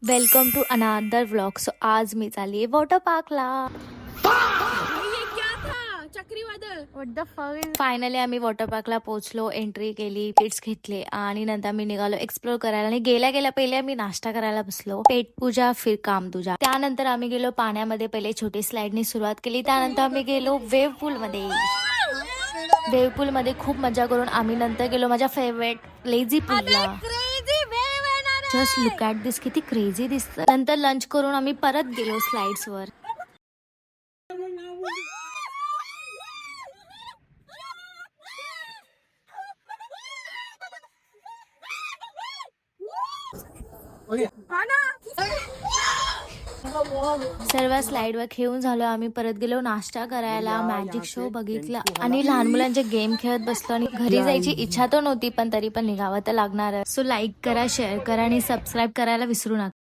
Welcome to another vlog. So आज मी चालली आहे वॉटर पार्कला. फायनली आम्ही वॉटर पार्कला पोहोचलो, एंट्री केली, किट्स घेतले आणि नंतर मी निघालो एक्सप्लोर करायला. आणि गेल्या गेल्या पहिले आम्ही नाश्ता करायला बसलो. पेट पूजा फिर काम तुझा. त्यानंतर आम्ही गेलो पाण्यामध्ये. पहिले छोटी स्लाइडनी सुरुवात केली, त्यानंतर आम्ही गेलो वेव्ह पूल मध्ये. वेव्ह पूल मध्ये खूप मजा करून आम्ही नंतर गेलो माझ्या फेवरेट लेझी पूलला. जस्ट लुक ॲट दिस, किती क्रेझी दिसतं. नंतर लंच करून आम्ही परत गेलो स्लाइड्स वर. सर्व स्लाइड वर खेळून झालो. आम्ही परत गेलो नाश्ता करायला, मॅजिक शो बघितला आणि लहान मुलांचे गेम खेळत बसलो. आणि घरी जायची इच्छा तर नव्हती, पण तरी पण निघावं तर लागणार. सो लाईक करा, शेअर करा आणि सबस्क्राईब करायला विसरू नका.